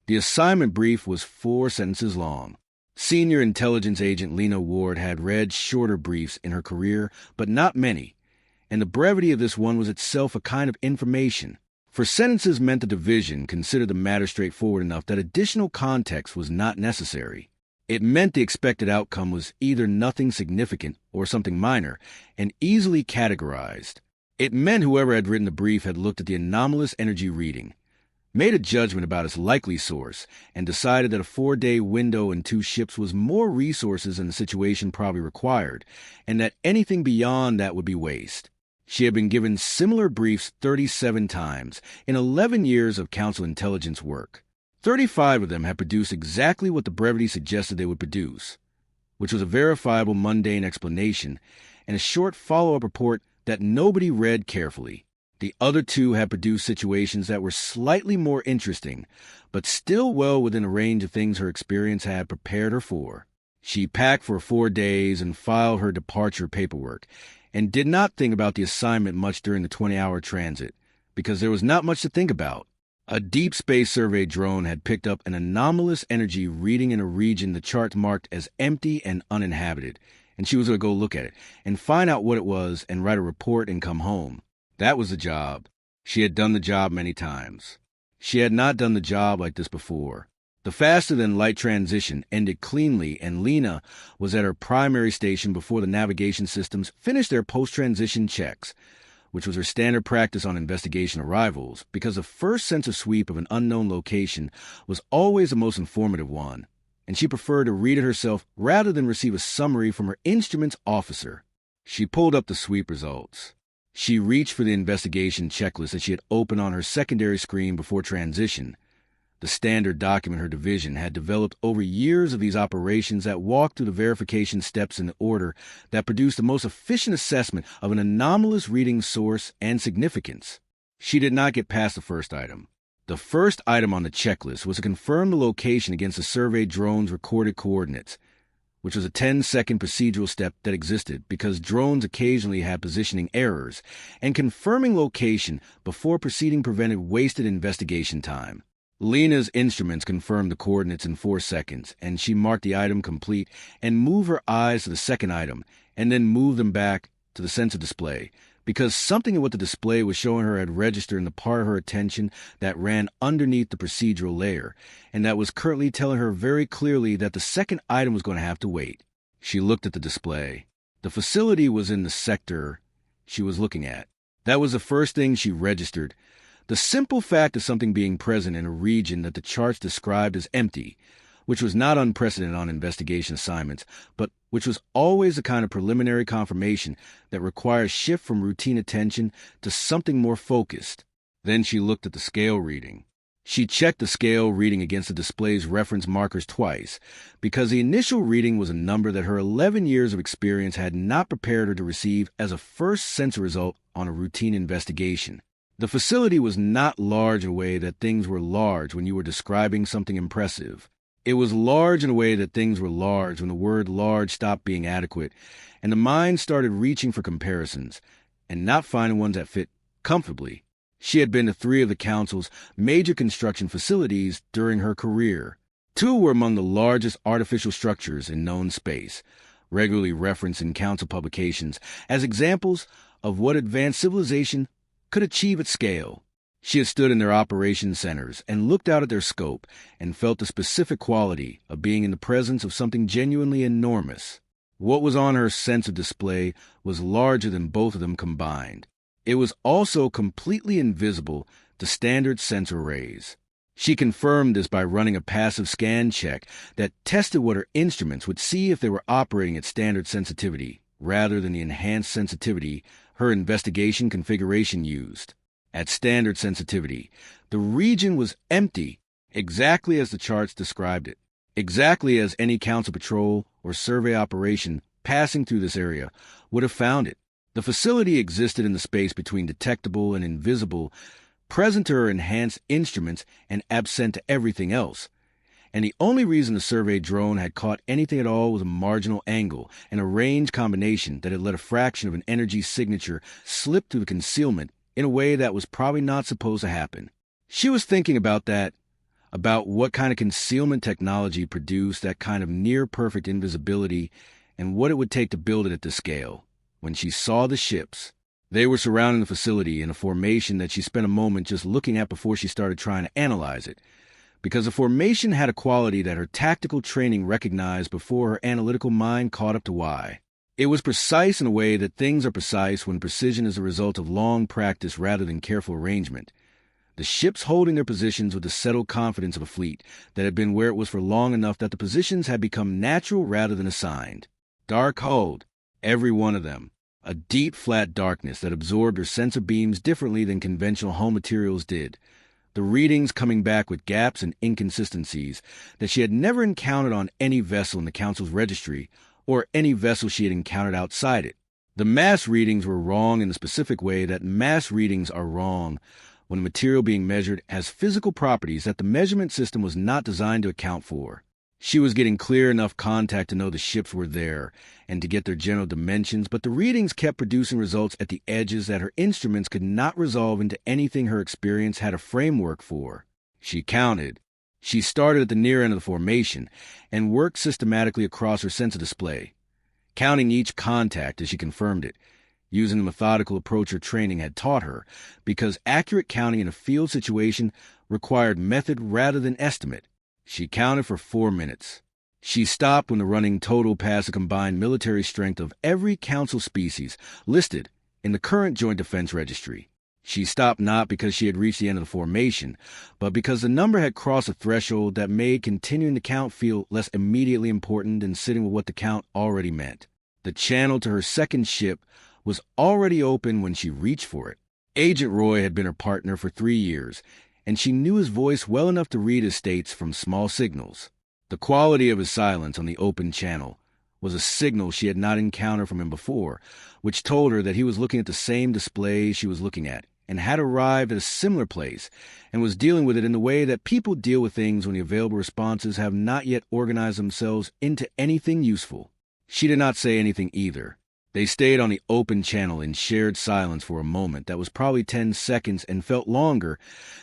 The assignment brief was 4 sentences long. Senior intelligence agent Lena Ward had read shorter briefs in her career, but not many, and the brevity of this one was itself a kind of information. For sentences meant the division considered the matter straightforward enough that additional context was not necessary. It meant the expected outcome was either nothing significant or something minor, and easily categorized. It meant whoever had written the brief had looked at the anomalous energy reading, made a judgment about its likely source, and decided that a 4-day window and 2 ships was more resources than the situation probably required, and that anything beyond that would be waste. She had been given similar briefs 37 times in 11 years of council intelligence work. 35 of them had produced exactly what the brevity suggested they would produce, which was a verifiable mundane explanation and a short follow-up report that nobody read carefully. The other 2 had produced situations that were slightly more interesting, but still well within a range of things her experience had prepared her for. She packed for 4 days and filed her departure paperwork, and did not think about the assignment much during the 20-hour transit, because there was not much to think about. A deep space survey drone had picked up an anomalous energy reading in a region the charts marked as empty and uninhabited, and she was going to go look at it and find out what it was and write a report and come home. That was the job. She had done the job many times. She had not done the job like this before. The faster-than-light transition ended cleanly, and Lena was at her primary station before the navigation systems finished their post-transition checks, which was her standard practice on investigation arrivals, because the first sensor sweep of an unknown location was always the most informative one, and she preferred to read it herself rather than receive a summary from her instruments officer. She pulled up the sweep results. She reached for the investigation checklist that she had opened on her secondary screen before transition, the standard document her division had developed over years of these operations that walked through the verification steps in the order that produced the most efficient assessment of an anomalous reading source and significance. She did not get past the first item. The first item on the checklist was to confirm the location against the survey drone's recorded coordinates, which was a 10-second procedural step that existed because drones occasionally had positioning errors, and confirming location before proceeding prevented wasted investigation time. Lena's instruments confirmed the coordinates in 4 seconds, and she marked the item complete and moved her eyes to the second item, and then moved them back to the sensor display, because something in what the display was showing her had registered in the part of her attention that ran underneath the procedural layer, and that was currently telling her very clearly that the second item was going to have to wait. She looked at the display. The facility was in the sector she was looking at. That was the first thing she registered. The simple fact of something being present in a region that the charts described as empty, which was not unprecedented on investigation assignments, but which was always the kind of preliminary confirmation that requires shift from routine attention to something more focused. Then she looked at the scale reading. She checked the scale reading against the display's reference markers twice, because the initial reading was a number that her 11 years of experience had not prepared her to receive as a first sensor result on a routine investigation. The facility was not large in a way that things were large when you were describing something impressive. It was large in a way that things were large when the word large stopped being adequate, and the mind started reaching for comparisons, and not finding ones that fit comfortably. She had been to 3 of the Council's major construction facilities during her career. 2 were among the largest artificial structures in known space, regularly referenced in Council publications as examples of what advanced civilization could achieve at scale. She had stood in their operations centers and looked out at their scope and felt the specific quality of being in the presence of something genuinely enormous. What was on her sense of display was larger than both of them combined. It was also completely invisible to standard sensor arrays. She confirmed this by running a passive scan check that tested what her instruments would see if they were operating at standard sensitivity, rather than the enhanced sensitivity her investigation configuration used. At standard sensitivity, the region was empty, exactly as the charts described it, exactly as any council patrol or survey operation passing through this area would have found it. The facility existed in the space between detectable and invisible, present to her enhanced instruments and absent to everything else. And the only reason the survey drone had caught anything at all was a marginal angle and a range combination that had let a fraction of an energy signature slip through the concealment in a way that was probably not supposed to happen. She was thinking about that about what kind of concealment technology produced that kind of near-perfect invisibility and what it would take to build it at this scale. When she saw the ships, they were surrounding the facility in a formation that she spent a moment just looking at before she started trying to analyze it, because the formation had a quality that her tactical training recognized before her analytical mind caught up to why. It was precise in a way that things are precise when precision is a result of long practice rather than careful arrangement. The ships holding their positions with the settled confidence of a fleet that had been where it was for long enough that the positions had become natural rather than assigned. Dark hulled, every one of them. A deep, flat darkness that absorbed her sensor beams differently than conventional hull materials did. The readings coming back with gaps and inconsistencies that she had never encountered on any vessel in the Council's registry or any vessel she had encountered outside it. The mass readings were wrong in the specific way that mass readings are wrong when the material being measured has physical properties that the measurement system was not designed to account for. She was getting clear enough contact to know the ships were there and to get their general dimensions, but the readings kept producing results at the edges that her instruments could not resolve into anything her experience had a framework for. She counted. She started at the near end of the formation and worked systematically across her sensor display, counting each contact as she confirmed it, using the methodical approach her training had taught her, because accurate counting in a field situation required method rather than estimate. She counted for 4 minutes. She stopped when the running total passed the combined military strength of every Council species listed in the current Joint Defense Registry. She stopped not because she had reached the end of the formation, but because the number had crossed a threshold that made continuing the count feel less immediately important than sitting with what the count already meant. The channel to her second ship was already open when she reached for it. Agent Roy had been her partner for 3 years, and she knew his voice well enough to read his states from small signals. The quality of his silence on the open channel was a signal she had not encountered from him before, which told her that he was looking at the same display she was looking at, and had arrived at a similar place, and was dealing with it in the way that people deal with things when the available responses have not yet organized themselves into anything useful. She did not say anything either. They stayed on the open channel in shared silence for a moment that was probably 10 seconds and felt longer.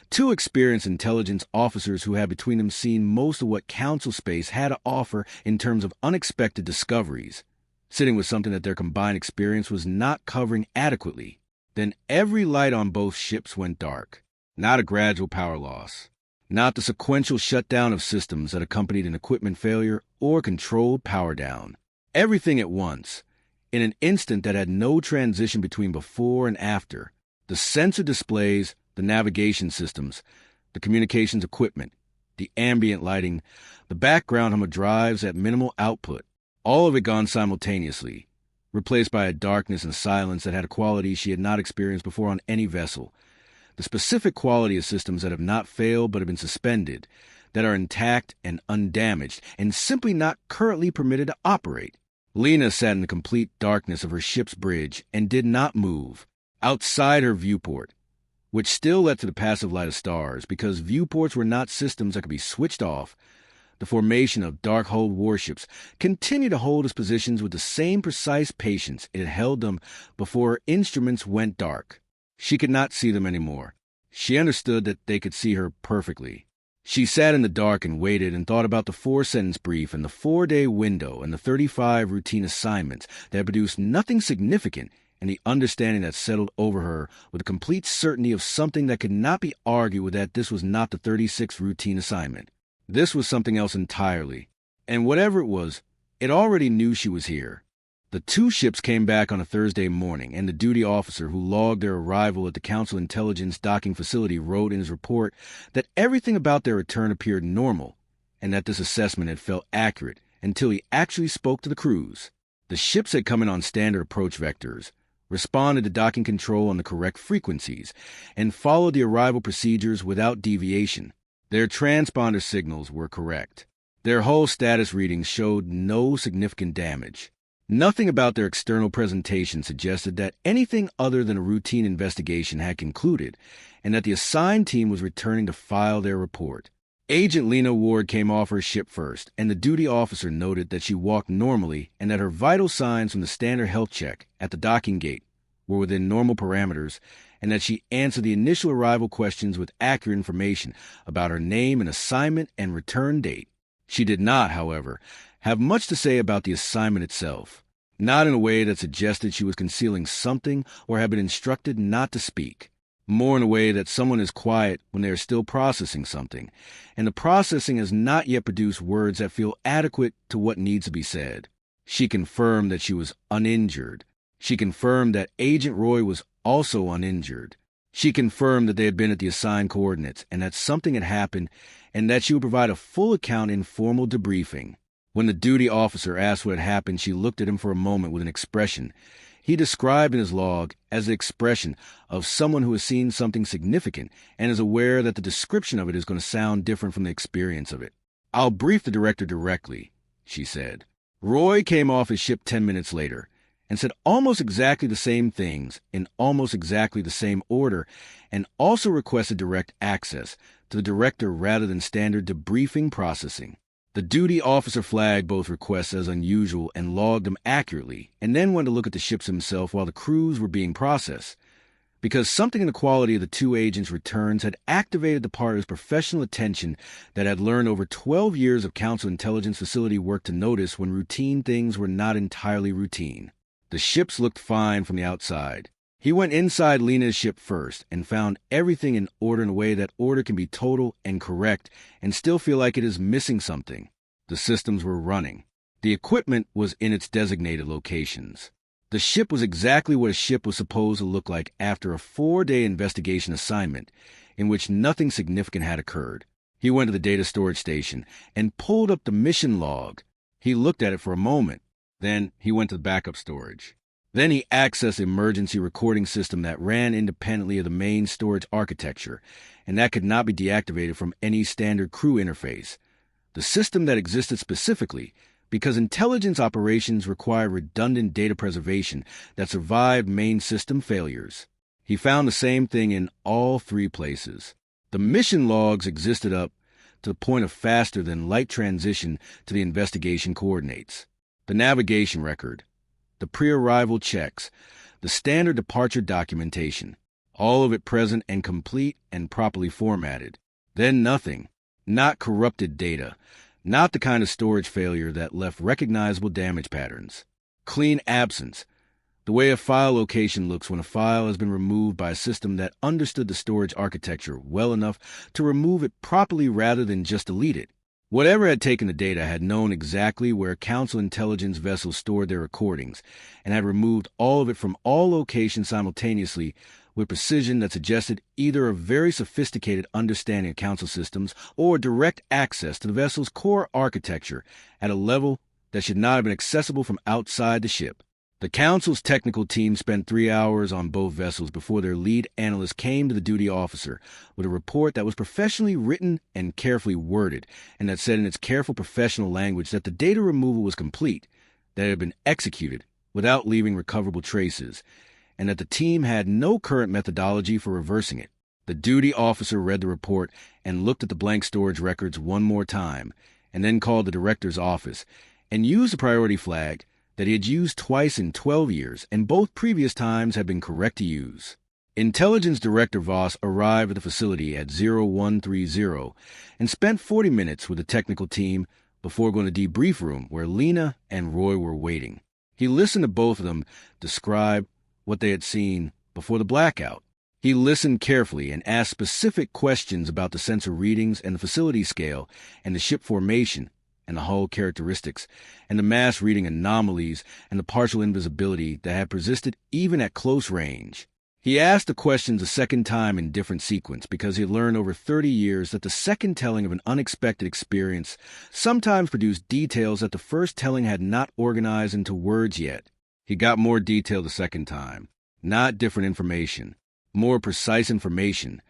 Two experienced intelligence officers who had between them seen most of what Council space had to offer in terms of unexpected discoveries, sitting with something that their combined experience was not covering adequately. Then every light on both ships went dark. Not a gradual power loss. Not the sequential shutdown of systems that accompanied an equipment failure or controlled power down. Everything at once. In an instant that had no transition between before and after. The sensor displays, the navigation systems, the communications equipment, the ambient lighting, the background hum of drives at minimal output, all of it gone simultaneously, replaced by a darkness and silence that had a quality she had not experienced before on any vessel. The specific quality of systems that have not failed but have been suspended, that are intact and undamaged, and simply not currently permitted to operate. Lena sat in the complete darkness of her ship's bridge and did not move, outside her viewport, which still led to the passive light of stars, because viewports were not systems that could be switched off. The formation of dark-hulled warships continued to hold its positions with the same precise patience it had held them before her instruments went dark. She could not see them anymore. She understood that they could see her perfectly. She sat in the dark and waited and thought about the 4-sentence brief and the 4-day window and the 35 routine assignments that had produced nothing significant, and the understanding that settled over her with a complete certainty of something that could not be argued with, that this was not the 36th routine assignment. This was something else entirely. And whatever it was, it already knew she was here. The 2 ships came back on a Thursday morning, and the duty officer who logged their arrival at the Council Intelligence docking facility wrote in his report that everything about their return appeared normal, and that this assessment had felt accurate until he actually spoke to the crews. The ships had come in on standard approach vectors, responded to docking control on the correct frequencies, and followed the arrival procedures without deviation. Their transponder signals were correct. Their hull status readings showed no significant damage. Nothing about their external presentation suggested that anything other than a routine investigation had concluded, and that the assigned team was returning to file their report. Agent Lena Ward came off her ship first, and the duty officer noted that she walked normally and that her vital signs from the standard health check at the docking gate were within normal parameters, and that she answered the initial arrival questions with accurate information about her name and assignment and return date. She did not, however, have much to say about the assignment itself, not in a way that suggested she was concealing something or had been instructed not to speak, more in a way that someone is quiet when they are still processing something, and the processing has not yet produced words that feel adequate to what needs to be said. She confirmed that she was uninjured. She confirmed that Agent Roy was also uninjured. She confirmed that they had been at the assigned coordinates and that something had happened and that she would provide a full account in formal debriefing. When the duty officer asked what had happened, she looked at him for a moment with an expression he described in his log as the expression of someone who has seen something significant and is aware that the description of it is going to sound different from the experience of it. "I'll brief the director directly," she said. Roy came off his ship 10 minutes later and said almost exactly the same things in almost exactly the same order, and also requested direct access to the director rather than standard debriefing processing. The duty officer flagged both requests as unusual and logged them accurately, and then went to look at the ships himself while the crews were being processed, because something in the quality of the two agents' returns had activated the part of his professional attention that had learned over 12 years of Council Intelligence Facility work to notice when routine things were not entirely routine. The ships looked fine from the outside. He went inside Lena's ship first and found everything in order in a way that order can be total and correct and still feel like it is missing something. The systems were running. The equipment was in its designated locations. The ship was exactly what a ship was supposed to look like after a 4-day investigation assignment in which nothing significant had occurred. He went to the data storage station and pulled up the mission log. He looked at it for a moment. Then he went to the backup storage. Then he accessed the emergency recording system that ran independently of the main storage architecture, and that could not be deactivated from any standard crew interface. The system that existed specifically because intelligence operations require redundant data preservation that survived main system failures. He found the same thing in all 3 places. The mission logs existed up to the point of faster than light transition to the investigation coordinates. The navigation record, the pre-arrival checks, the standard departure documentation, all of it present and complete and properly formatted. Then nothing, not corrupted data, not the kind of storage failure that left recognizable damage patterns. Clean absence, the way a file location looks when a file has been removed by a system that understood the storage architecture well enough to remove it properly rather than just delete it. Whatever had taken the data had known exactly where Council intelligence vessels stored their recordings and had removed all of it from all locations simultaneously with precision that suggested either a very sophisticated understanding of Council systems or direct access to the vessel's core architecture at a level that should not have been accessible from outside the ship. The Council's technical team spent 3 hours on both vessels before their lead analyst came to the duty officer with a report that was professionally written and carefully worded, and that said in its careful professional language that the data removal was complete, that it had been executed without leaving recoverable traces, and that the team had no current methodology for reversing it. The duty officer read the report and looked at the blank storage records one more time, and then called the director's office and used the priority flag that he had used twice in 12 years, and both previous times had been correct to use. Intelligence Director Voss arrived at the facility at 0130 and spent 40 minutes with the technical team before going to the debrief room where Lena and Roy were waiting. He listened to both of them describe what they had seen before the blackout. He listened carefully and asked specific questions about the sensor readings and the facility scale and the ship formation and the hull characteristics, and the mass reading anomalies and the partial invisibility that had persisted even at close range. He asked the questions a second time in different sequence because he had learned over 30 years that the second telling of an unexpected experience sometimes produced details that the first telling had not organized into words yet. He got more detail the second time, not different information, more precise information,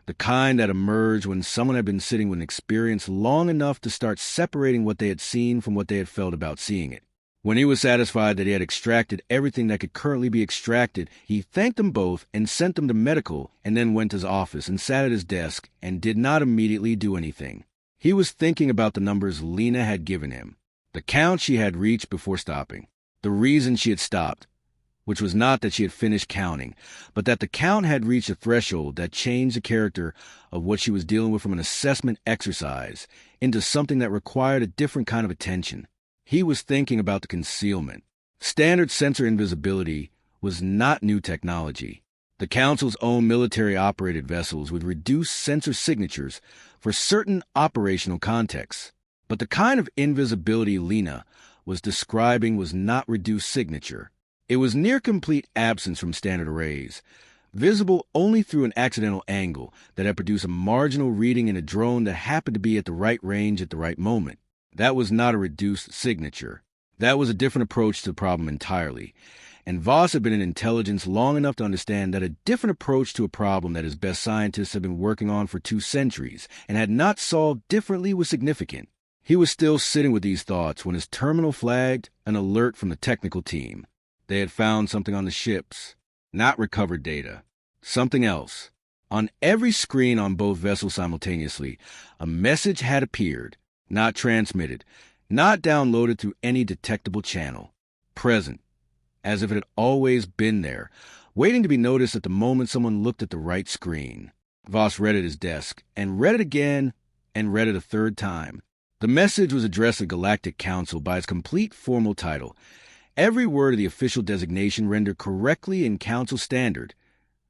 the kind that emerged when someone had been sitting with an experience long enough to start separating what they had seen from what they had felt about seeing it. When he was satisfied that he had extracted everything that could currently be extracted, he thanked them both and sent them to medical, and then went to his office and sat at his desk and did not immediately do anything. He was thinking about the numbers Lena had given him, the count she had reached before stopping, the reason she had stopped, which was not that she had finished counting, but that the count had reached a threshold that changed the character of what she was dealing with from an assessment exercise into something that required a different kind of attention. He was thinking about the concealment. Standard sensor invisibility was not new technology. The Council's own military-operated vessels would reduce sensor signatures for certain operational contexts. But the kind of invisibility Lena was describing was not reduced signature. It was near-complete absence from standard arrays, visible only through an accidental angle that had produced a marginal reading in a drone that happened to be at the right range at the right moment. That was not a reduced signature. That was a different approach to the problem entirely. And Voss had been in intelligence long enough to understand that a different approach to a problem that his best scientists had been working on for 2 centuries and had not solved differently was significant. He was still sitting with these thoughts when his terminal flagged an alert from the technical team. They had found something on the ships, not recovered data, something else. On every screen on both vessels simultaneously, a message had appeared, not transmitted, not downloaded through any detectable channel, present, as if it had always been there, waiting to be noticed at the moment someone looked at the right screen. Voss read at his desk, and read it again, and read it a 3rd time. The message was addressed to the Galactic Council by its complete formal title, every word of the official designation rendered correctly in Council standard,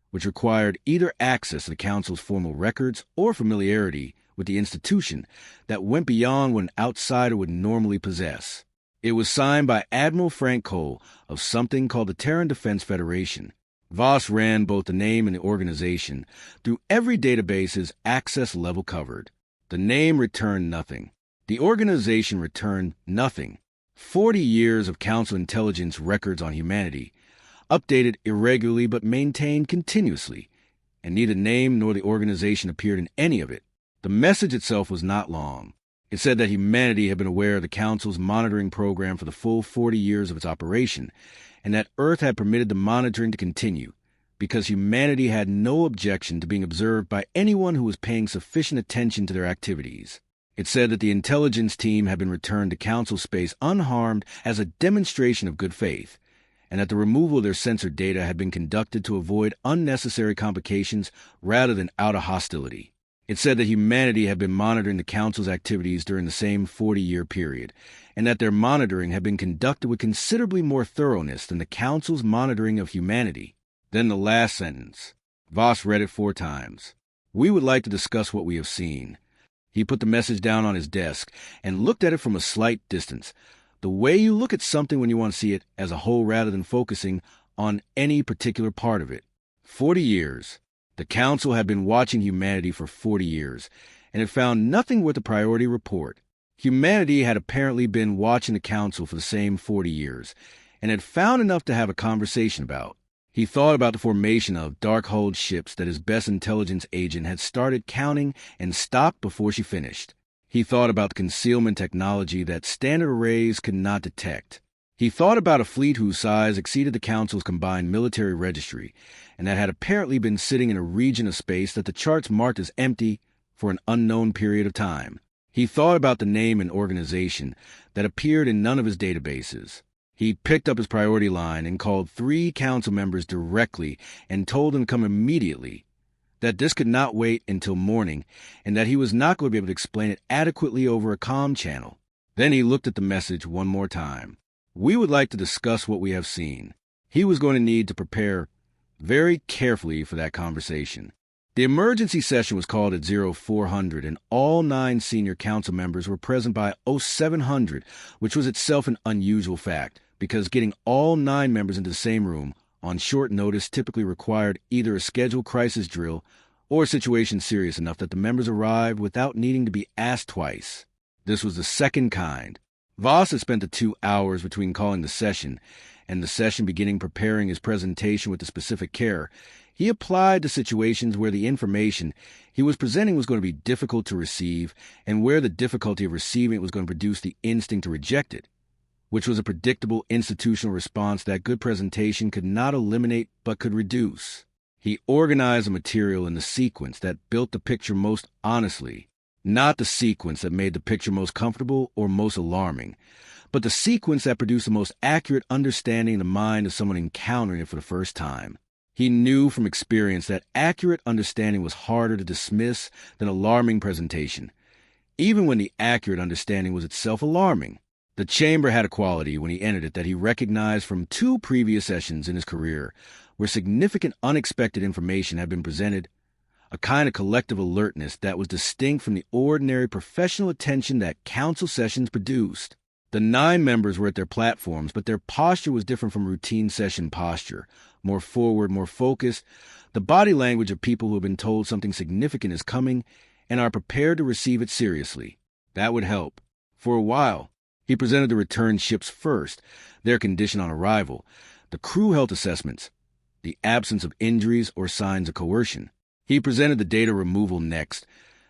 which required either access to the Council's formal records or familiarity with the institution that went beyond what an outsider would normally possess. It was signed by Admiral Frank Cole of something called the Terran Defense Federation. Voss ran both the name and the organization through every database's access level covered. The name returned nothing. The organization returned nothing. 40 years of Council intelligence records on humanity, updated irregularly but maintained continuously, and neither name nor the organization appeared in any of it. The message itself was not long. It said that humanity had been aware of the Council's monitoring program for the full 40 years of its operation, and that Earth had permitted the monitoring to continue, because humanity had no objection to being observed by anyone who was paying sufficient attention to their activities. It said that the intelligence team had been returned to Council space unharmed as a demonstration of good faith, and that the removal of their sensor data had been conducted to avoid unnecessary complications rather than out of hostility. It said that humanity had been monitoring the Council's activities during the same 40-year period, and that their monitoring had been conducted with considerably more thoroughness than the Council's monitoring of humanity. Then the last sentence. Voss read it 4 times. We would like to discuss what we have seen. He put the message down on his desk and looked at it from a slight distance, the way you look at something when you want to see it as a whole rather than focusing on any particular part of it. 40 years. The Council had been watching humanity for 40 years, and had found nothing worth a priority report. Humanity had apparently been watching the Council for the same 40 years, and had found enough to have a conversation about. He thought about the formation of dark-hulled ships that his best intelligence agent had started counting and stopped before she finished. He thought about the concealment technology that standard arrays could not detect. He thought about a fleet whose size exceeded the Council's combined military registry, and that had apparently been sitting in a region of space that the charts marked as empty for an unknown period of time. He thought about the name and organization that appeared in none of his databases. He picked up his priority line and called 3 Council members directly and told them to come immediately, that this could not wait until morning, and that he was not going to be able to explain it adequately over a comm channel. Then he looked at the message one more time. We would like to discuss what we have seen. He was going to need to prepare very carefully for that conversation. The emergency session was called at 0400, and all 9 senior Council members were present by 0700, which was itself an unusual fact, because getting all 9 members into the same room on short notice typically required either a scheduled crisis drill or a situation serious enough that the members arrived without needing to be asked twice. This was the second kind. Voss had spent the 2 hours between calling the session and the session beginning preparing his presentation with the specific care. He applied to situations where the information he was presenting was going to be difficult to receive and where the difficulty of receiving it was going to produce the instinct to reject it, which was a predictable institutional response that good presentation could not eliminate but could reduce. He organized the material in the sequence that built the picture most honestly, not the sequence that made the picture most comfortable or most alarming, but the sequence that produced the most accurate understanding in the mind of someone encountering it for the first time. He knew from experience that accurate understanding was harder to dismiss than alarming presentation, even when the accurate understanding was itself alarming. The chamber had a quality when he entered it that he recognized from 2 previous sessions in his career where significant unexpected information had been presented, a kind of collective alertness that was distinct from the ordinary professional attention that council sessions produced. The 9 members were at their platforms, but their posture was different from routine session posture. More forward, more focused, the body language of people who have been told something significant is coming and are prepared to receive it seriously. That would help. For a while, he presented the return ships first, their condition on arrival, the crew health assessments, the absence of injuries or signs of coercion. He presented the data removal next,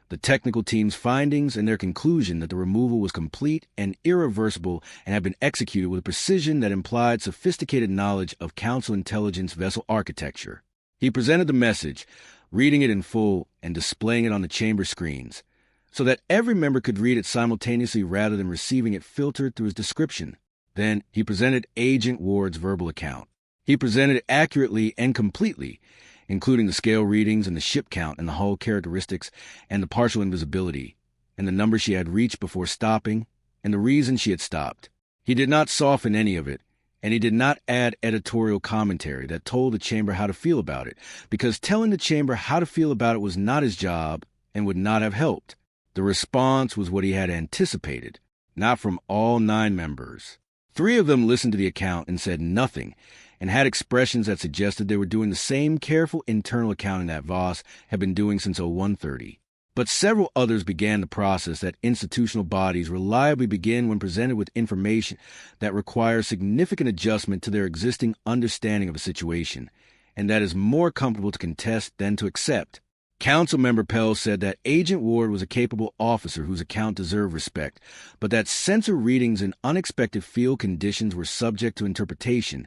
the technical team's findings and their conclusion that the removal was complete and irreversible and had been executed with a precision that implied sophisticated knowledge of Council intelligence vessel architecture. He presented the message, reading it in full and displaying it on the chamber screens, so that every member could read it simultaneously rather than receiving it filtered through his description. Then he presented Agent Ward's verbal account. He presented it accurately and completely, including the scale readings and the ship count and the hull characteristics and the partial invisibility, and the number she had reached before stopping, and the reason she had stopped. He did not soften any of it, and he did not add editorial commentary that told the chamber how to feel about it, because telling the chamber how to feel about it was not his job and would not have helped. The response was what he had anticipated, not from all 9 members. 3 of them listened to the account and said nothing, and had expressions that suggested they were doing the same careful internal accounting that Voss had been doing since 0130. But several others began the process that institutional bodies reliably begin when presented with information that requires significant adjustment to their existing understanding of a situation, and that is more comfortable to contest than to accept. Council member Pell said that Agent Ward was a capable officer whose account deserved respect, but that sensor readings in unexpected field conditions were subject to interpretation,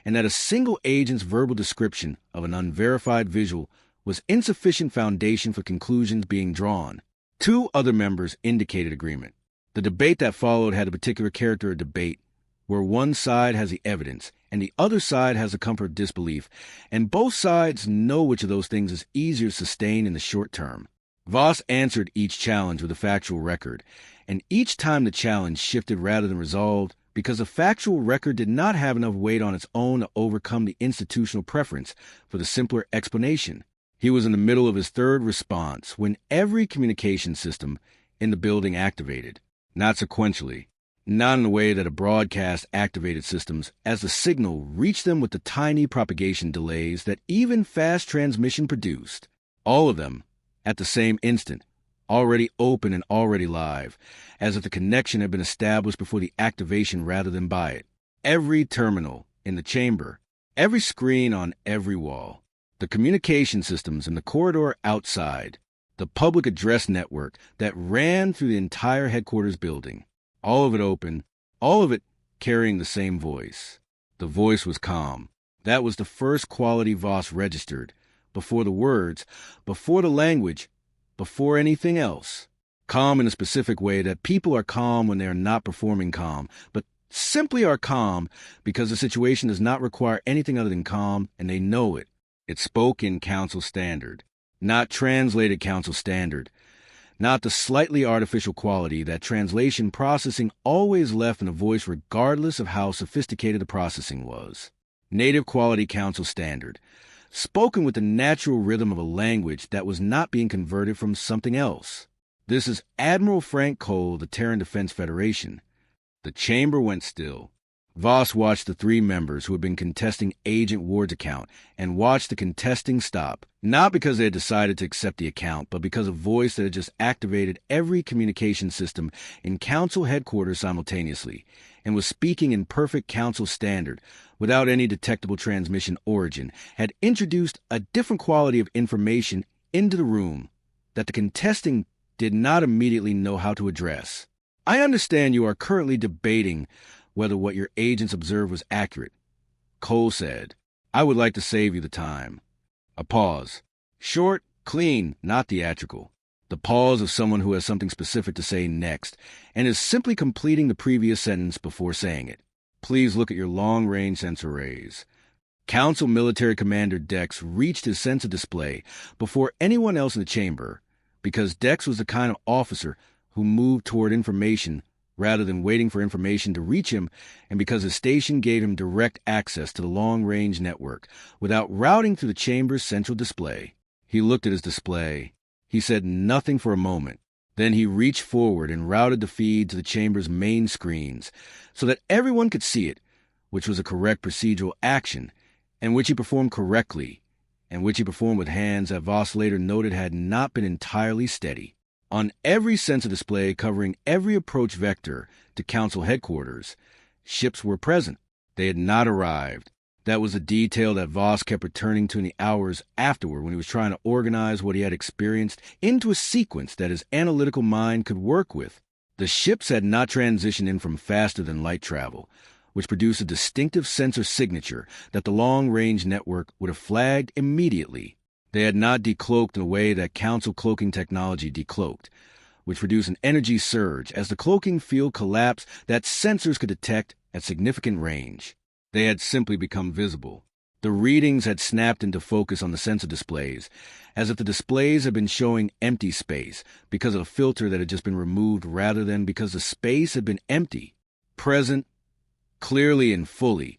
and that a single agent's verbal description of an unverified visual was insufficient foundation for conclusions being drawn. 2 other members indicated agreement. The debate that followed had a particular character of debate, where one side has the evidence and the other side has the comfort of disbelief, and both sides know which of those things is easier to sustain in the short term. Voss answered each challenge with a factual record, and each time the challenge shifted rather than resolved, because the factual record did not have enough weight on its own to overcome the institutional preference for the simpler explanation. He was in the middle of his 3rd response when every communication system in the building activated, not sequentially, not in the way that a broadcast activated systems, as the signal reached them with the tiny propagation delays that even fast transmission produced. All of them, at the same instant, already open and already live, as if the connection had been established before the activation rather than by it. Every terminal in the chamber, every screen on every wall, the communication systems in the corridor outside, the public address network that ran through the entire headquarters building, all of it open, all of it carrying the same voice. The voice was calm. That was the first quality Voss registered, before the words, before the language, before anything else. Calm in a specific way that people are calm when they are not performing calm, but simply are calm because the situation does not require anything other than calm, and they know it. It spoke in council standard, not translated council standard, not the slightly artificial quality that translation processing always left in a voice regardless of how sophisticated the processing was. Native quality council standard, spoken with the natural rhythm of a language that was not being converted from something else. This is Admiral Frank Cole of the Terran Defense Federation. The chamber went still. Voss watched the 3 members who had been contesting Agent Ward's account and watched the contesting stop, not because they had decided to accept the account, but because a voice that had just activated every communication system in Council headquarters simultaneously and was speaking in perfect Council standard without any detectable transmission origin had introduced a different quality of information into the room that the contesting did not immediately know how to address. I understand you are currently debating whether what your agents observed was accurate. Cole said, I would like to save you the time. A pause. Short, clean, not theatrical. The pause of someone who has something specific to say next and is simply completing the previous sentence before saying it. Please look at your long-range sensor arrays. Council Military Commander Dex reached his sensor display before anyone else in the chamber, because Dex was the kind of officer who moved toward information rather than waiting for information to reach him, and because his station gave him direct access to the long-range network without routing through the chamber's central display. He looked at his display. He said nothing for a moment. Then he reached forward and routed the feed to the chamber's main screens so that everyone could see it, which was a correct procedural action, and which he performed correctly, and which he performed with hands that Voss later noted had not been entirely steady. On every sensor display covering every approach vector to Council headquarters, ships were present. They had not arrived. That was a detail that Voss kept returning to in the hours afterward when he was trying to organize what he had experienced into a sequence that his analytical mind could work with. The ships had not transitioned in from faster-than-light travel, which produced a distinctive sensor signature that the long-range network would have flagged immediately. They had not decloaked in a way that Council cloaking technology decloaked, which produced an energy surge as the cloaking field collapsed that sensors could detect at significant range. They had simply become visible. The readings had snapped into focus on the sensor displays, as if the displays had been showing empty space because of a filter that had just been removed rather than because the space had been empty, present, clearly and fully,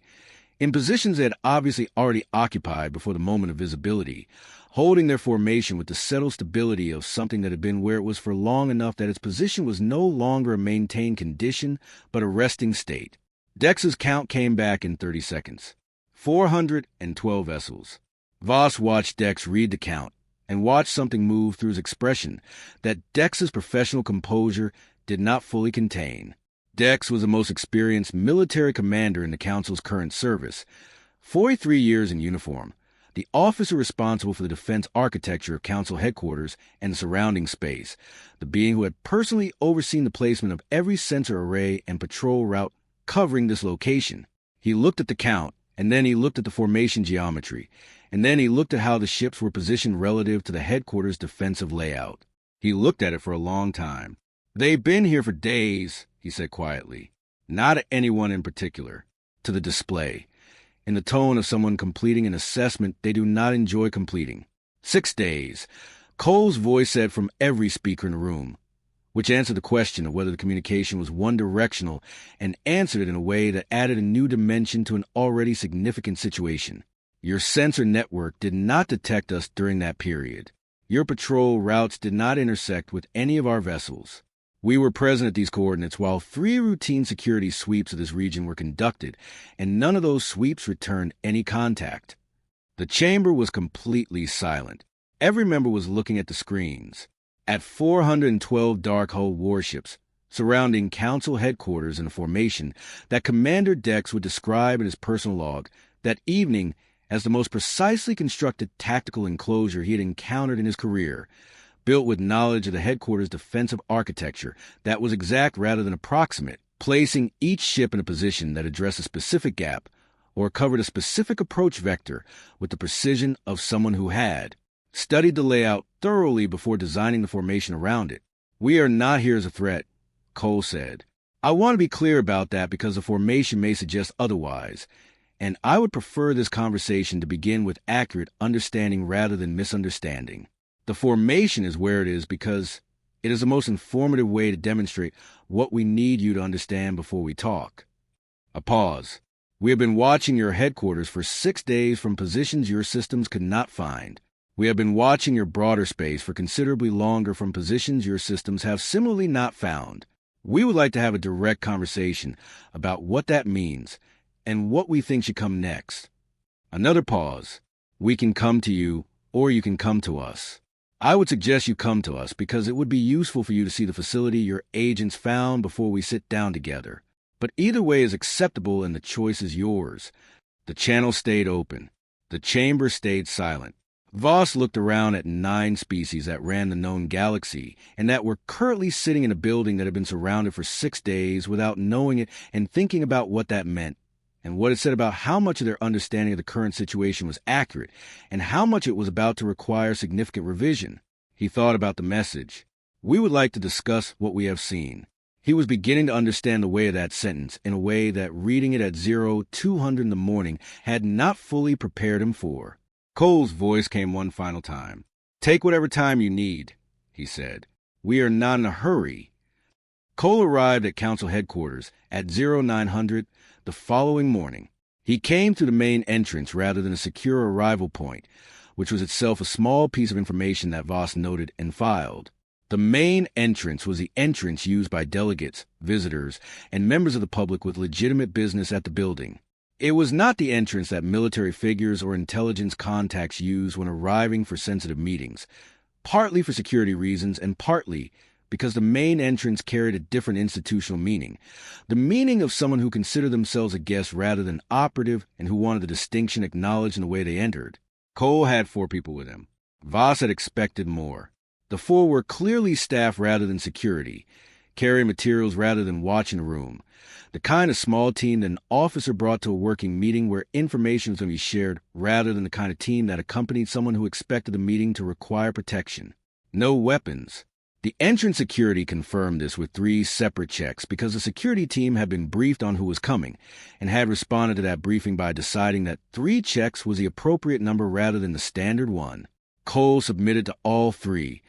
in positions they had obviously already occupied before the moment of visibility, holding their formation with the settled stability of something that had been where it was for long enough that its position was no longer a maintained condition, but a resting state. Dex's count came back in 30 seconds. 412 vessels. Voss watched Dex read the count and watched something move through his expression that Dex's professional composure did not fully contain. Dex was the most experienced military commander in the Council's current service, 43 years in uniform, the officer responsible for the defense architecture of Council headquarters and the surrounding space, the being who had personally overseen the placement of every sensor array and patrol route covering this location. He looked at the count, and then he looked at the formation geometry, and then he looked at how the ships were positioned relative to the headquarters' defensive layout. He looked at it for a long time. "They've been here for days," he said quietly. Not at anyone in particular. To the display, in the tone of someone completing an assessment they do not enjoy completing. 6 days, Cole's voice said from every speaker in the room, which answered the question of whether the communication was one-directional and answered it in a way that added a new dimension to an already significant situation. Your sensor network did not detect us during that period. Your patrol routes did not intersect with any of our vessels. We were present at these coordinates while 3 routine security sweeps of this region were conducted, and none of those sweeps returned any contact. The chamber was completely silent. Every member was looking at the screens. At 412 dark hull warships surrounding Council headquarters in a formation that Commander Dex would describe in his personal log that evening as the most precisely constructed tactical enclosure he had encountered in his career, built with knowledge of the headquarters' defensive architecture that was exact rather than approximate, placing each ship in a position that addressed a specific gap or covered a specific approach vector with the precision of someone who had studied the layout thoroughly before designing the formation around it. "We are not here as a threat," Cole said. "I want to be clear about that because the formation may suggest otherwise, and I would prefer this conversation to begin with accurate understanding rather than misunderstanding. The formation is where it is because it is the most informative way to demonstrate what we need you to understand before we talk." A pause. "We have been watching your headquarters for 6 days from positions your systems could not find. We have been watching your broader space for considerably longer from positions your systems have similarly not found. We would like to have a direct conversation about what that means and what we think should come next." Another pause. "We can come to you, or you can come to us. I would suggest you come to us because it would be useful for you to see the facility your agents found before we sit down together. But either way is acceptable and the choice is yours." The channel stayed open. The chamber stayed silent. Voss looked around at 9 species that ran the known galaxy and that were currently sitting in a building that had been surrounded for 6 days without knowing it and thinking about what that meant and what it said about how much of their understanding of the current situation was accurate and how much it was about to require significant revision. He thought about the message. "We would like to discuss what we have seen." He was beginning to understand the way of that sentence in a way that reading it at 0200 in the morning had not fully prepared him for. Cole's voice came one final time. "Take whatever time you need," he said. "We are not in a hurry." Cole arrived at council headquarters at 0900 the following morning. He came through the main entrance rather than a secure arrival point, which was itself a small piece of information that Voss noted and filed. The main entrance was the entrance used by delegates, visitors, and members of the public with legitimate business at the building. It was not the entrance that military figures or intelligence contacts use when arriving for sensitive meetings, partly for security reasons and partly because the main entrance carried a different institutional meaning, the meaning of someone who considered themselves a guest rather than operative and who wanted the distinction acknowledged in the way they entered. Cole had 4 people with him. Voss had expected more. The 4 were clearly staff rather than security, carrying materials rather than watching a room, the kind of small team that an officer brought to a working meeting where information was going to be shared rather than the kind of team that accompanied someone who expected the meeting to require protection. No weapons. The entrance security confirmed this with 3 separate checks because the security team had been briefed on who was coming and had responded to that briefing by deciding that 3 checks was the appropriate number rather than the standard one. Cole submitted to all 3,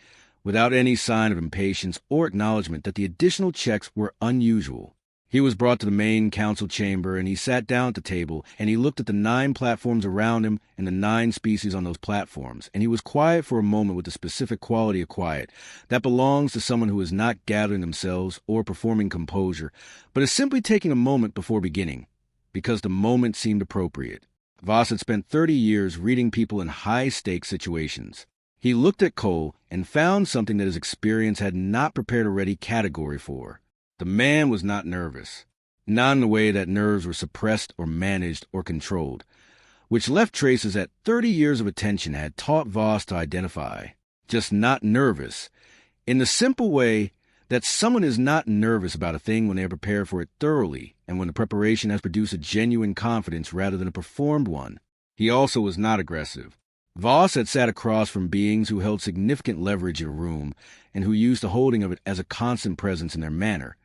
without any sign of impatience or acknowledgement that the additional checks were unusual. He was brought to the main council chamber, and he sat down at the table, and he looked at the 9 platforms around him and the 9 species on those platforms, and he was quiet for a moment with the specific quality of quiet that belongs to someone who is not gathering themselves or performing composure, but is simply taking a moment before beginning, because the moment seemed appropriate. Voss had spent 30 years reading people in high-stakes situations. He looked at Cole and found something that his experience had not prepared a ready category for. The man was not nervous, not in the way that nerves were suppressed or managed or controlled, which left traces that 30 years of attention had taught Voss to identify. Just not nervous, in the simple way that someone is not nervous about a thing when they are prepared for it thoroughly and when the preparation has produced a genuine confidence rather than a performed one. He also was not aggressive. Voss had sat across from beings who held significant leverage in a room and who used the holding of it as a constant presence in their manner.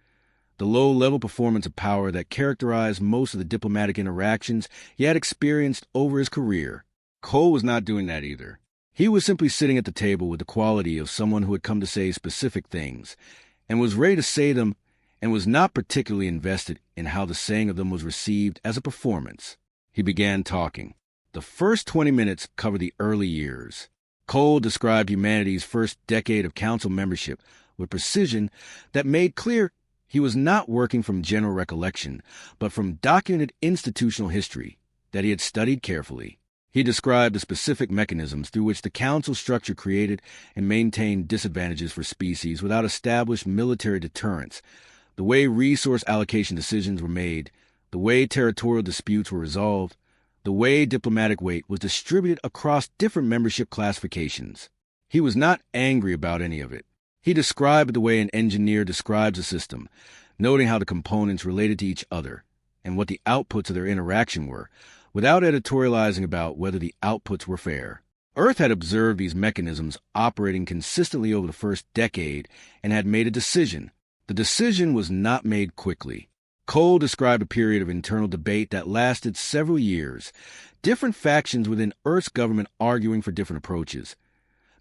The low-level performance of power that characterized most of the diplomatic interactions he had experienced over his career. Cole was not doing that either. He was simply sitting at the table with the quality of someone who had come to say specific things, and was ready to say them, and was not particularly invested in how the saying of them was received as a performance. He began talking. The first 20 minutes covered the early years. Cole described humanity's first decade of council membership with precision that made clear he was not working from general recollection, but from documented institutional history that he had studied carefully. He described the specific mechanisms through which the council structure created and maintained disadvantages for species without established military deterrence, the way resource allocation decisions were made, the way territorial disputes were resolved, the way diplomatic weight was distributed across different membership classifications. He was not angry about any of it. He described it the way an engineer describes a system, noting how the components related to each other and what the outputs of their interaction were, without editorializing about whether the outputs were fair. Earth had observed these mechanisms operating consistently over the first decade and had made a decision. The decision was not made quickly. Cole described a period of internal debate that lasted several years, different factions within Earth's government arguing for different approaches.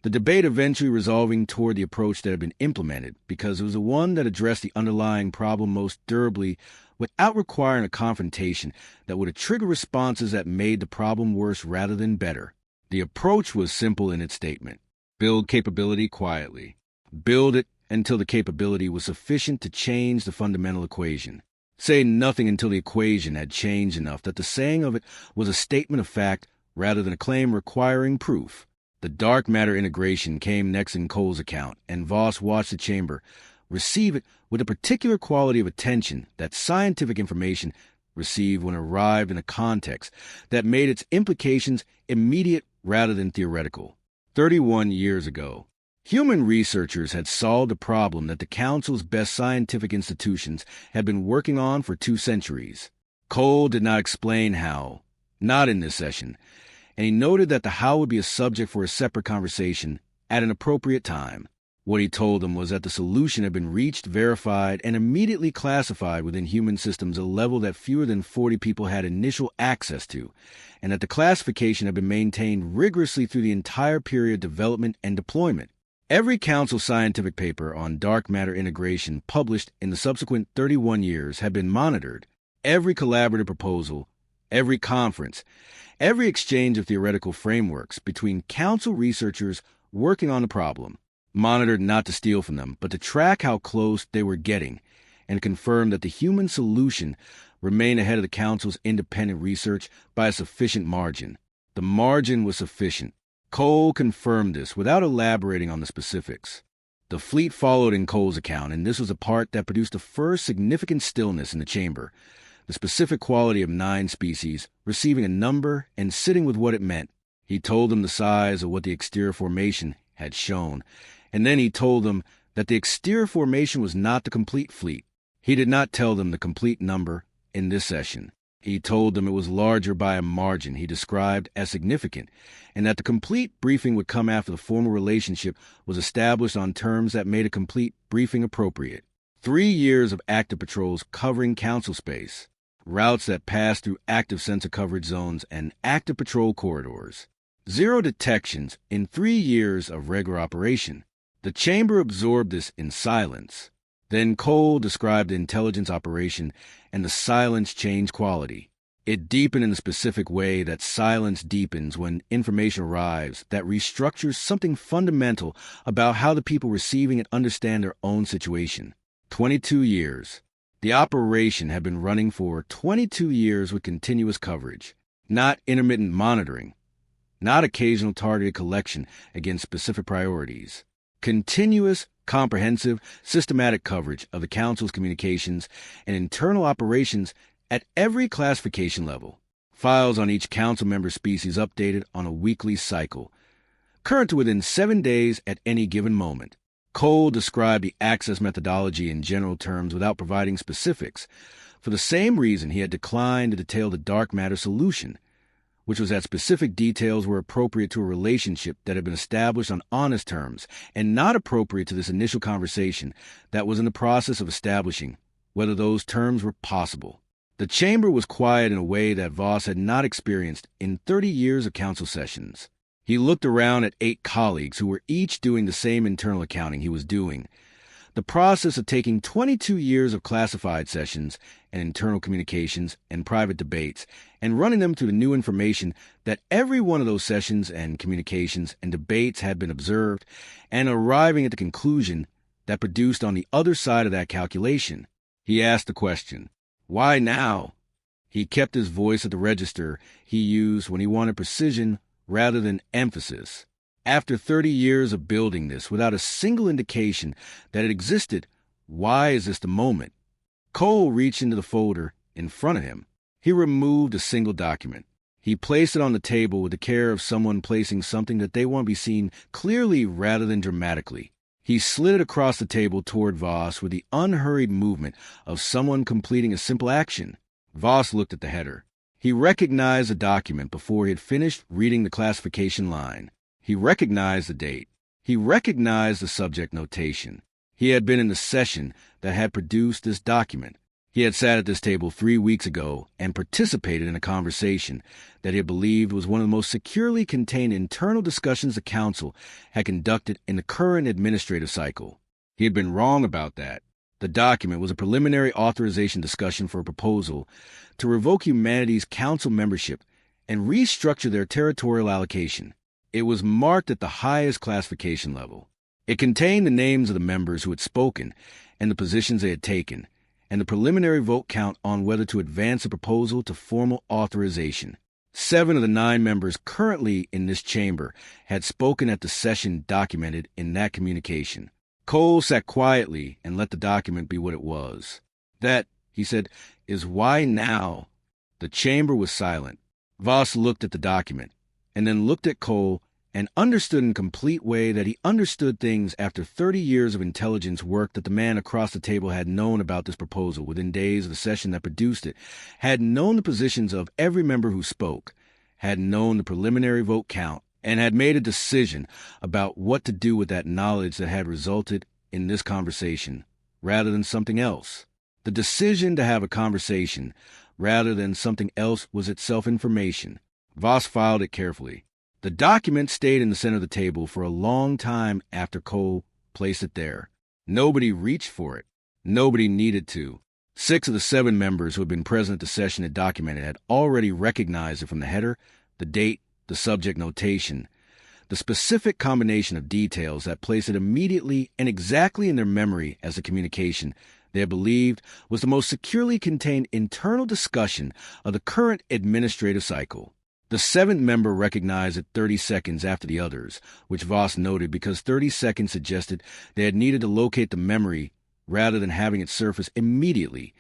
The debate eventually resolving toward the approach that had been implemented because it was the one that addressed the underlying problem most durably without requiring a confrontation that would have triggered responses that made the problem worse rather than better. The approach was simple in its statement. Build capability quietly. Build it until the capability was sufficient to change the fundamental equation. Say nothing until the equation had changed enough that the saying of it was a statement of fact rather than a claim requiring proof. The dark matter integration came next in Cole's account, and Voss watched the chamber receive it with a particular quality of attention that scientific information received when it arrived in a context that made its implications immediate rather than theoretical. 31 years ago, human researchers had solved a problem that the Council's best scientific institutions had been working on for 2 centuries. Cole did not explain how, not in this session, and he noted that the how would be a subject for a separate conversation at an appropriate time. What he told them was that the solution had been reached, verified, and immediately classified within human systems, a level that fewer than 40 people had initial access to, and that the classification had been maintained rigorously through the entire period of development and deployment. Every Council scientific paper on dark matter integration published in the subsequent 31 years had been monitored. Every collaborative proposal, every conference, every exchange of theoretical frameworks between Council researchers working on the problem, monitored not to steal from them, but to track how close they were getting, and confirm that the human solution remained ahead of the Council's independent research by a sufficient margin. The margin was sufficient. Cole confirmed this without elaborating on the specifics. The fleet followed in Cole's account, and this was the part that produced the first significant stillness in the chamber. The specific quality of 9 species, receiving a number and sitting with what it meant. He told them the size of what the exterior formation had shown, and then he told them that the exterior formation was not the complete fleet. He did not tell them the complete number in this session. He told them it was larger by a margin he described as significant, and that the complete briefing would come after the formal relationship was established on terms that made a complete briefing appropriate. 3 years of active patrols covering Council space, routes that passed through active sensor coverage zones and active patrol corridors. 0 detections in 3 years of regular operation. The chamber absorbed this in silence. Then Cole described the intelligence operation, and the silence changed quality. It deepened in the specific way that silence deepens when information arrives that restructures something fundamental about how the people receiving it understand their own situation. 22 years. The operation had been running for 22 years with continuous coverage, not intermittent monitoring, not occasional targeted collection against specific priorities. Continuous, comprehensive, systematic coverage of the Council's communications and internal operations at every classification level. Files on each Council member species updated on a weekly cycle, current to within 7 days at any given moment. Cole described the access methodology in general terms without providing specifics, for the same reason he had declined to detail the dark matter solution, which was that specific details were appropriate to a relationship that had been established on honest terms and not appropriate to this initial conversation that was in the process of establishing whether those terms were possible. The chamber was quiet in a way that Voss had not experienced in 30 years of Council sessions. He looked around at 8 colleagues who were each doing the same internal accounting he was doing. The process of taking 22 years of classified sessions and internal communications and private debates and running them through the new information that every one of those sessions and communications and debates had been observed, and arriving at the conclusion that produced on the other side of that calculation. He asked the question, why now? He kept his voice at the register he used when he wanted precision rather than emphasis. After 30 years of building this without a single indication that it existed, why is this the moment? Cole reached into the folder in front of him. He removed a single document. He placed it on the table with the care of someone placing something that they want to be seen clearly rather than dramatically. He slid it across the table toward Voss with the unhurried movement of someone completing a simple action. Voss looked at the header. He recognized the document before he had finished reading the classification line. He recognized the date. He recognized the subject notation. He had been in the session that had produced this document. He had sat at this table 3 weeks ago and participated in a conversation that he believed was one of the most securely contained internal discussions the Council had conducted in the current administrative cycle. He had been wrong about that. The document was a preliminary authorization discussion for a proposal to revoke humanity's Council membership and restructure their territorial allocation. It was marked at the highest classification level. It contained the names of the members who had spoken and the positions they had taken, and the preliminary vote count on whether to advance the proposal to formal authorization. 7 of the 9 members currently in this chamber had spoken at the session documented in that communication. Cole sat quietly and let the document be what it was. That, he said, is why now. The chamber was silent. Voss looked at the document, and then looked at Cole and understood in a complete way that he understood things after 30 years of intelligence work that the man across the table had known about this proposal within days of the session that produced it, had known the positions of every member who spoke, had known the preliminary vote count, and had made a decision about what to do with that knowledge that had resulted in this conversation, rather than something else. The decision to have a conversation, rather than something else, was itself information. Voss filed it carefully. The document stayed in the center of the table for a long time after Cole placed it there. Nobody reached for it. Nobody needed to. 6 of the 7 members who had been present at the session it documented had already recognized it from the header, the date, the subject notation, the specific combination of details that placed it immediately and exactly in their memory as the communication they had believed was the most securely contained internal discussion of the current administrative cycle. The 7th member recognized it 30 seconds after the others, which Voss noted because 30 seconds suggested they had needed to locate the memory rather than having it surface immediately,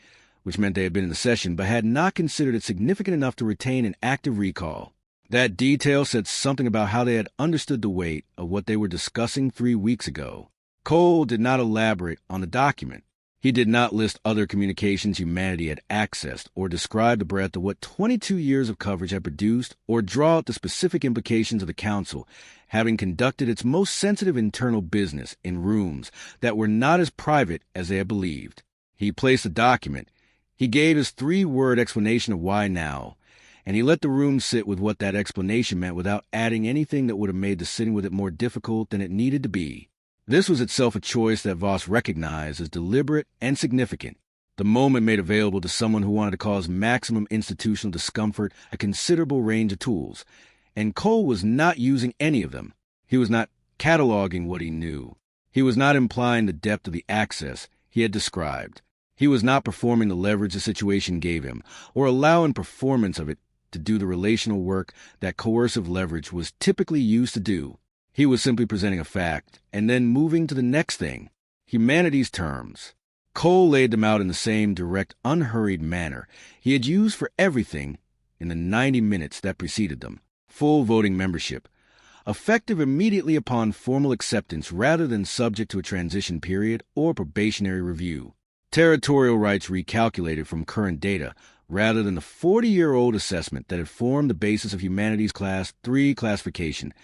which meant they had been in the session but had not considered it significant enough to retain an active recall. That detail said something about how they had understood the weight of what they were discussing 3 weeks ago. Cole did not elaborate on the document. He did not list other communications humanity had accessed or describe the breadth of what 22 years of coverage had produced or draw out the specific implications of the Council having conducted its most sensitive internal business in rooms that were not as private as they had believed. He placed the document. He gave his 3-word explanation of why now, and he let the room sit with what that explanation meant without adding anything that would have made the sitting with it more difficult than it needed to be. This was itself a choice that Voss recognized as deliberate and significant. The moment made available to someone who wanted to cause maximum institutional discomfort a considerable range of tools, and Cole was not using any of them. He was not cataloging what he knew. He was not implying the depth of the access he had described. He was not performing the leverage the situation gave him, or allowing performance of it to do the relational work that coercive leverage was typically used to do. He was simply presenting a fact, and then moving to the next thing, humanity's terms. Cole laid them out in the same direct, unhurried manner he had used for everything in the 90 minutes that preceded them. Full voting membership, effective immediately upon formal acceptance rather than subject to a transition period or probationary review. Territorial rights recalculated from current data rather than the 40-year-old assessment that had formed the basis of humanity's Class 3 classification,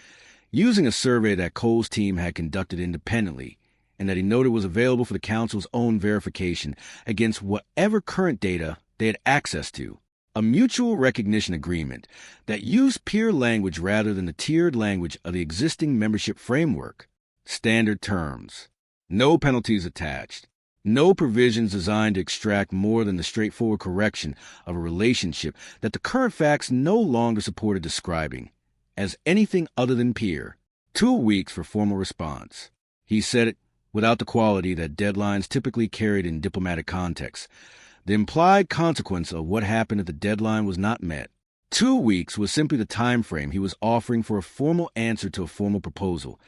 using a survey that Cole's team had conducted independently and that he noted was available for the Council's own verification against whatever current data they had access to. A mutual recognition agreement that used peer language rather than the tiered language of the existing membership framework. Standard terms. No penalties attached. No provisions designed to extract more than the straightforward correction of a relationship that the current facts no longer supported describing as anything other than peer. 2 weeks for formal response. He said it without the quality that deadlines typically carried in diplomatic contexts. The implied consequence of what happened if the deadline was not met. 2 weeks was simply the time frame he was offering for a formal answer to a formal proposal,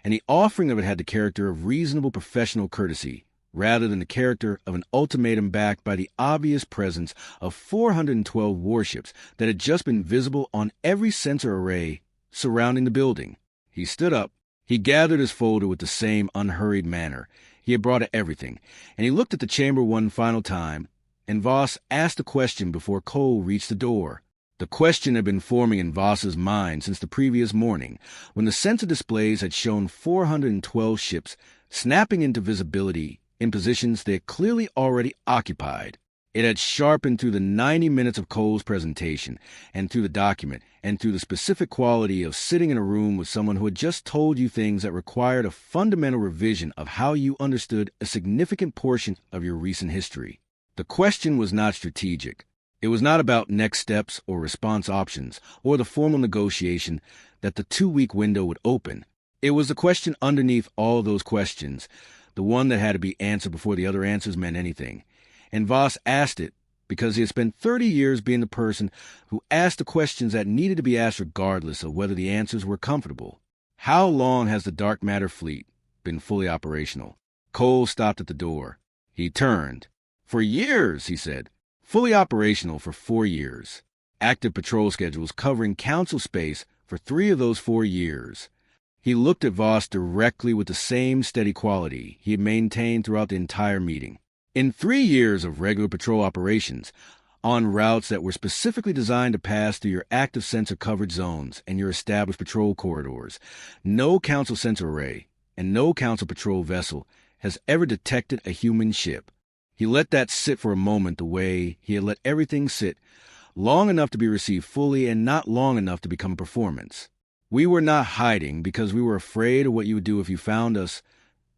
and the offering of it had the character of reasonable professional courtesy, rather than the character of an ultimatum backed by the obvious presence of 412 warships that had just been visible on every sensor array surrounding the building. He stood up. He gathered his folder with the same unhurried manner he had brought to everything, and he looked at the chamber one final time, and Voss asked a question before Cole reached the door. The question had been forming in Voss's mind since the previous morning, when the sensor displays had shown 412 ships snapping into visibility in positions they had clearly already occupied. It had sharpened through the 90 minutes of Cole's presentation, and through the document, and through the specific quality of sitting in a room with someone who had just told you things that required a fundamental revision of how you understood a significant portion of your recent history. The question was not strategic. It was not about next steps or response options, or the formal negotiation that the 2-week window would open. It was the question underneath all those questions, the one that had to be answered before the other answers meant anything. And Voss asked it because he had spent 30 years being the person who asked the questions that needed to be asked regardless of whether the answers were comfortable. How long has the dark matter fleet been fully operational? Cole stopped at the door. He turned. For years, he said. Fully operational for 4 years. Active patrol schedules covering Council space for 3 of those 4 years. He looked at Voss directly with the same steady quality he had maintained throughout the entire meeting. In 3 years of regular patrol operations, on routes that were specifically designed to pass through your active sensor covered zones and your established patrol corridors. No Council sensor array and no Council patrol vessel has ever detected a human ship. He let that sit for a moment the way he had let everything sit, long enough to be received fully and not long enough to become a performance. We were not hiding because we were afraid of what you would do if you found us,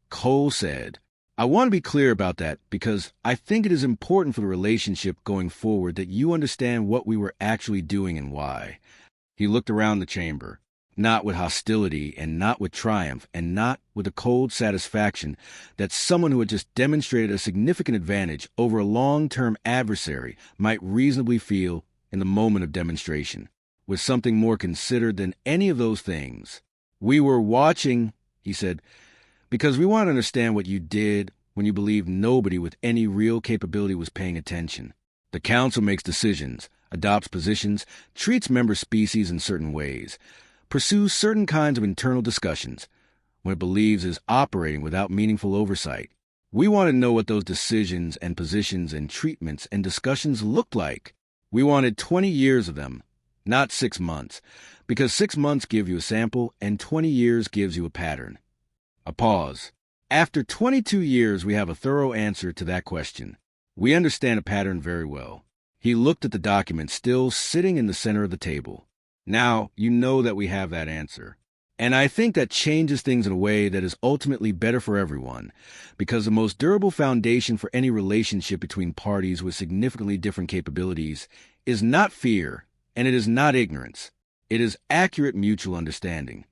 Cole said. I want to be clear about that because I think it is important for the relationship going forward that you understand what we were actually doing and why. He looked around the chamber, not with hostility and not with triumph and not with a cold satisfaction that someone who had just demonstrated a significant advantage over a long-term adversary might reasonably feel in the moment of demonstration, with something more considered than any of those things. We were watching, he said, because we want to understand what you did when you believed nobody with any real capability was paying attention. The Council makes decisions, adopts positions, treats member species in certain ways, pursues certain kinds of internal discussions when it believes is operating without meaningful oversight. We want to know what those decisions and positions and treatments and discussions looked like. We wanted 20 years of them, not 6 months, because 6 months give you a sample and 20 years gives you a pattern. A pause. After 22 years, we have a thorough answer to that question. We understand a pattern very well. He looked at the document still sitting in the center of the table. Now, you know that we have that answer. And I think that changes things in a way that is ultimately better for everyone, because the most durable foundation for any relationship between parties with significantly different capabilities is not fear, and it is not ignorance. It is accurate mutual understanding.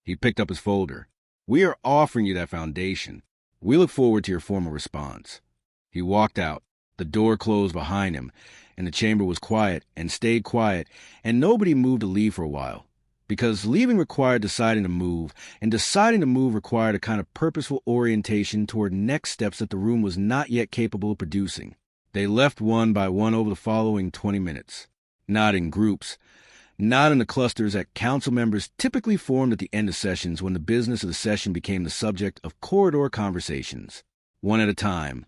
He picked up his folder. We are offering you that foundation. We look forward to your formal response. He walked out. The door closed behind him, and the chamber was quiet and stayed quiet, and nobody moved to leave for a while, because leaving required deciding to move, and deciding to move required a kind of purposeful orientation toward next steps that the room was not yet capable of producing. They left one by one over the following 20 minutes, not in groups, not in the clusters that council members typically formed at the end of sessions when the business of the session became the subject of corridor conversations, one at a time,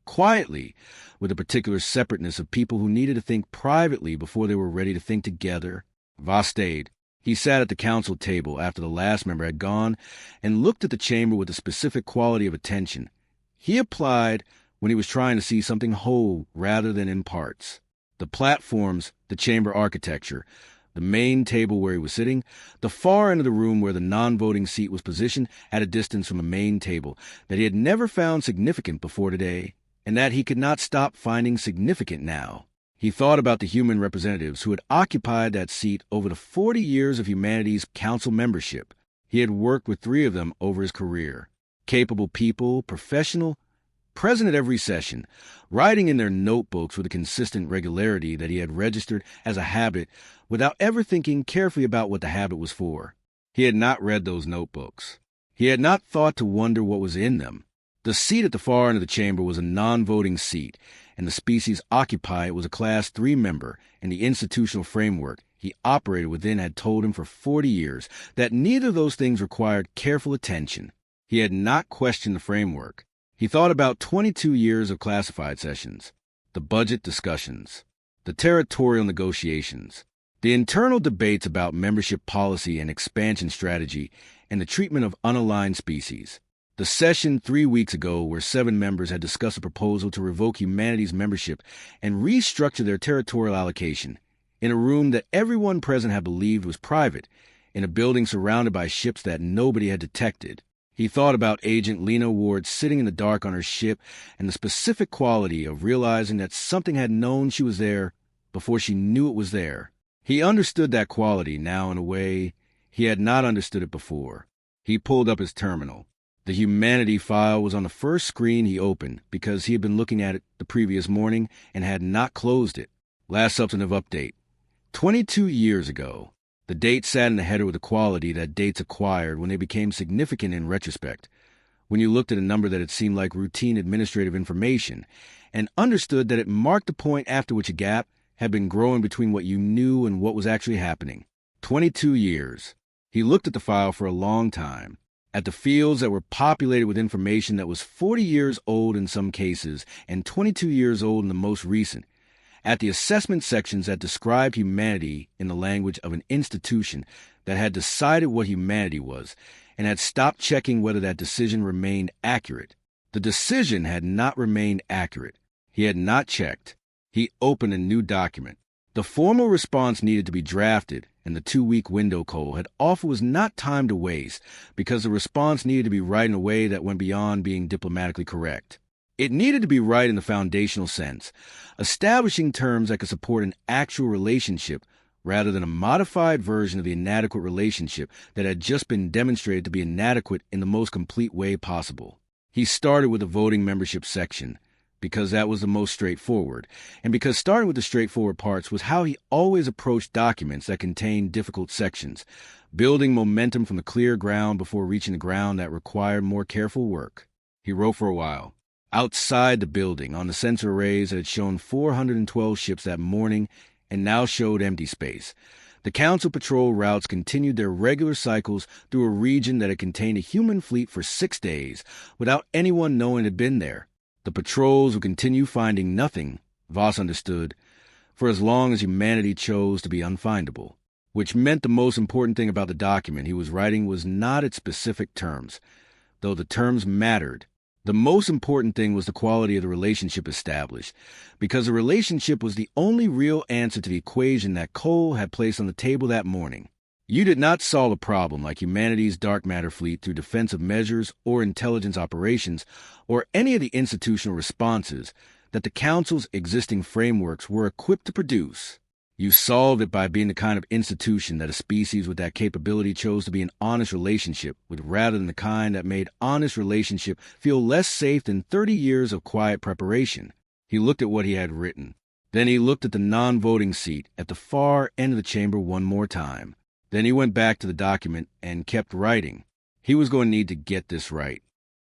quietly, with a particular separateness of people who needed to think privately before they were ready to think together. Voss stayed. He sat at the council table after the last member had gone and looked at the chamber with a specific quality of attention he applied when he was trying to see something whole rather than in parts. The platforms, the chamber architecture, the main table where he was sitting, the far end of the room where the non-voting seat was positioned at a distance from the main table that he had never found significant before today, and that he could not stop finding significant now. He thought about the human representatives who had occupied that seat over the 40 years of humanity's council membership. He had worked with 3 of them over his career. Capable people, professional, present at every session, writing in their notebooks with a consistent regularity that he had registered as a habit without ever thinking carefully about what the habit was for. He had not read those notebooks. He had not thought to wonder what was in them. The seat at the far end of the chamber was a non-voting seat, and the species occupied was a Class 3 member, and the institutional framework he operated within had told him for 40 years that neither of those things required careful attention. He had not questioned the framework. He thought about 22 years of classified sessions, the budget discussions, the territorial negotiations, the internal debates about membership policy and expansion strategy, and the treatment of unaligned species. The session 3 weeks ago where 7 members had discussed a proposal to revoke humanity's membership and restructure their territorial allocation, in a room that everyone present had believed was private, in a building surrounded by ships that nobody had detected. He thought about Agent Lena Ward sitting in the dark on her ship and the specific quality of realizing that something had known she was there before she knew it was there. He understood that quality now in a way he had not understood it before. He pulled up his terminal. The Humanity file was on the first screen he opened because he had been looking at it the previous morning and had not closed it. Last substantive update. 22 years ago. The date sat in the header with a quality that dates acquired when they became significant in retrospect, when you looked at a number that had seemed like routine administrative information, and understood that it marked the point after which a gap had been growing between what you knew and what was actually happening. 22 years. He looked at the file for a long time, at the fields that were populated with information that was 40 years old in some cases and 22 years old in the most recent, at the assessment sections that described humanity in the language of an institution that had decided what humanity was and had stopped checking whether that decision remained accurate. The decision had not remained accurate. He had not checked. He opened a new document. The formal response needed to be drafted, and the 2-week window Cole had offered was not time to waste because the response needed to be right in a way that went beyond being diplomatically correct. It needed to be right in the foundational sense, establishing terms that could support an actual relationship rather than a modified version of the inadequate relationship that had just been demonstrated to be inadequate in the most complete way possible. He started with the voting membership section, because that was the most straightforward, and because starting with the straightforward parts was how he always approached documents that contained difficult sections, building momentum from the clear ground before reaching the ground that required more careful work. He wrote for a while. Outside the building, on the sensor arrays that had shown 412 ships that morning and now showed empty space, the Council patrol routes continued their regular cycles through a region that had contained a human fleet for 6 days without anyone knowing it had been there. The patrols would continue finding nothing, Voss understood, for as long as humanity chose to be unfindable, which meant the most important thing about the document he was writing was not its specific terms, though the terms mattered. The most important thing was the quality of the relationship established, because the relationship was the only real answer to the equation that Cole had placed on the table that morning. You did not solve a problem like humanity's dark matter fleet through defensive measures or intelligence operations or any of the institutional responses that the Council's existing frameworks were equipped to produce. You solved it by being the kind of institution that a species with that capability chose to be an honest relationship with rather than the kind that made honest relationship feel less safe than 30 years of quiet preparation. He looked at what he had written. Then he looked at the non-voting seat at the far end of the chamber one more time. Then he went back to the document and kept writing. He was going to need to get this right.